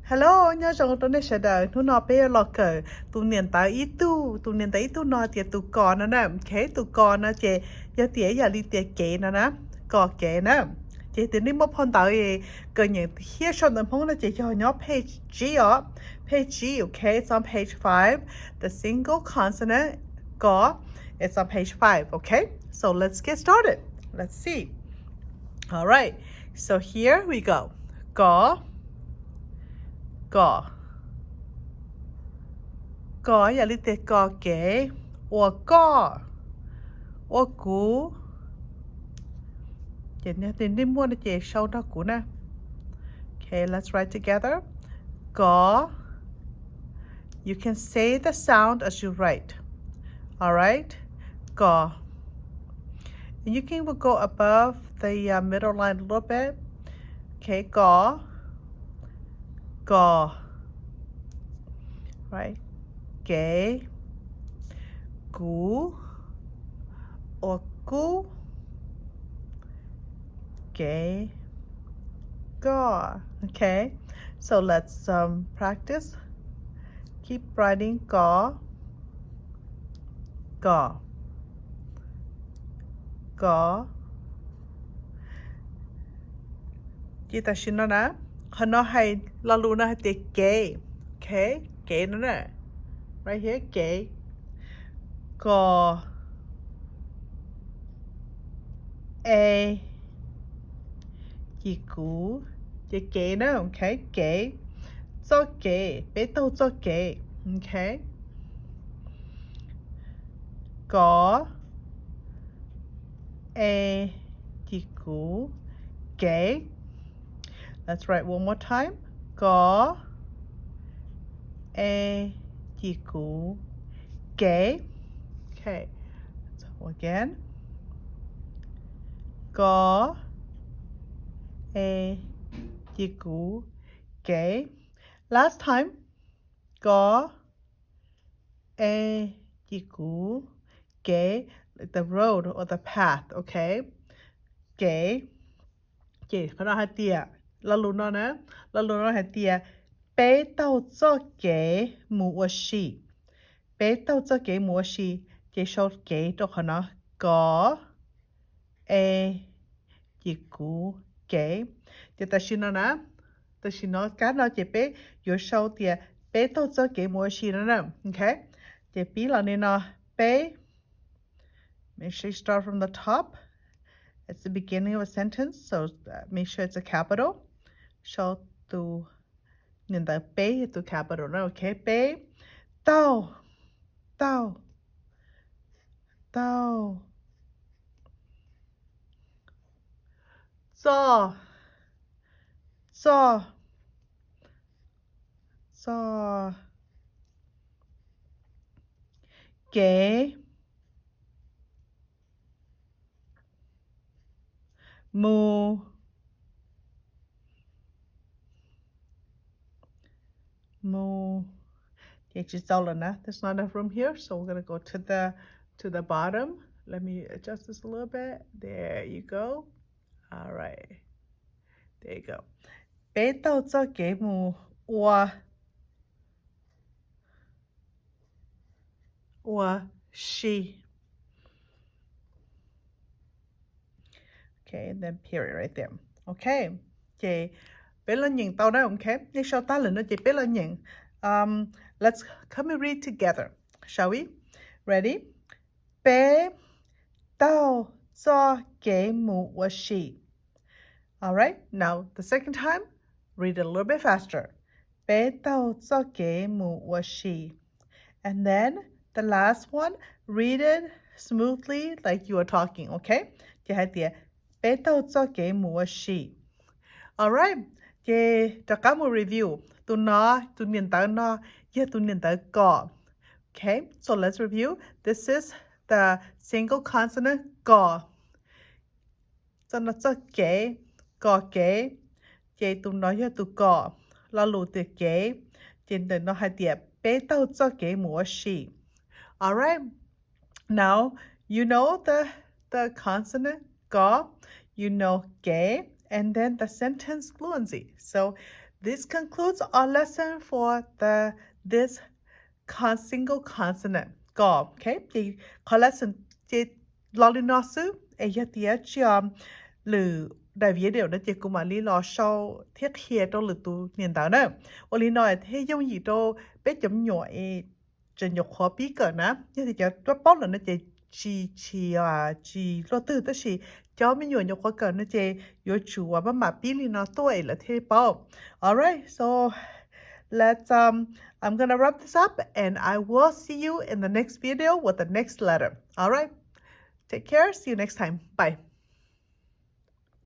Hello, nhớ trong tuần này sẽ đợi thu nọ bé lọ cờ tu niệm tới ít tu nọ tiệt tu cò nó nè, khé tu cò nó chè, giờ tiệt giờ đi tiệt kệ nó nè, cò kệ nè, chè từ ní mất phong tới cờ những here trong tấm phong nó chè cho nhớ page G ó, page G, okay, it's on page 5, the single consonant cò, it's on page 5, okay, so let's get started. Let's see. All right, so here we go. Cò. Cò. Có giờ lý tiết có kế Ủa có Ủa cú Chị nhớ tình đi mua nó chị sâu nó cú nè. Okay, let's write together. Có. You can say the sound as you write. Alright? Có. And you can go above the middle line a little bit. Okay, có. Có. Right? Kế. Cú. Or cú. Kế. Go. Okay, so let's practice. Keep writing go. Go. Go. Chị ta xin nó nè. Nó hay là luôn nó hay tiết kế. Okay, kế nó nè. Right here, kế. Go. A. Chị cú. Chị kế nữa, okay, kế. Cho kế. Bé tàu cho kế. Okay. Có. A. Chị cú. Kế. Let's write one more time. Có. A. Chị cú. Kế. Okay. So again. Có. A. Chị cú. Kế. Last time. Có. A. Chị cú. Kế. Like the road or the path, okay? Kế. Chị có nói hai tia. Là luôn nó nè. Là luôn nó hai tia. Bé tàu cho kế mùa xì. Bé tàu cho kế mùa xì. Chị sâu kế đó hả nó. Có. A. Chị cú. Kế. Chị ta xin nó nè. Ta xin nó cá nó chị bé. Yếu sâu tia. Bé tàu cho kế mùa xì nó nè. Okay? Chị bí là nên nó. Bé. Make sure you start from the top. It's the beginning of a sentence, so make sure it's a capital. Show to nhìn tới bé to capital, okay? Bé. Tao. Tao. Tao. Cho. Cho. Cho. Kế. Mu. Mu. There's not enough room here, so we're gonna go to the bottom. Let me adjust this a little bit. There you go. All right. There you go. Bé tao cho kế mu wa she. Okay, and then period right there. Okay. Chị bé lên nhìn tao đó, okay? Nhưng sau ta lên nó chị bé lên nhìn. Let's come and read together, shall we? Ready? Bé tao cho kế mu wa she. All right, now the second time, read it a little bit faster. Bé tao cho kế mu wa she. And then the last one, read it smoothly like you are talking, okay? Chị hãy tìa, bé tao cho kế mu wa she. All right, chị cho cả một review. Tu niệm tới nó, tu niệm tới có. Okay, so let's review. This is the single consonant có. So nó cho kế, có kế. Chị tu nói tu có. Là lù từ kế. Chị nó hai tìa, bé tao cho kế mu wa she. All right. Now, you know the consonant go, you know ge, and then the sentence fluency. So This concludes our lesson for this single consonant. Go, okay? Chị có lesson chị lo đi nó xứ. Ê ya tía chị lử đại viết điều đó chị cũng mà lý lo sau thiết hiện trong lử tu niên tạo đó. Ô lý nói thế giống gì đâu bé chấm nhỏ chỉ nhỏ khó bí cỡ ná. Nhưng thì chị tôi bóc là nó chị lo tư tức là cho mình nhỏ nhỏ khó cỡ nó chị yếu chủ mà bí lý nó tuổi là thế bao. Alright, so let's I'm gonna wrap this up and I will see you in the next video with the next letter. All right, take care, see you next time. Bye.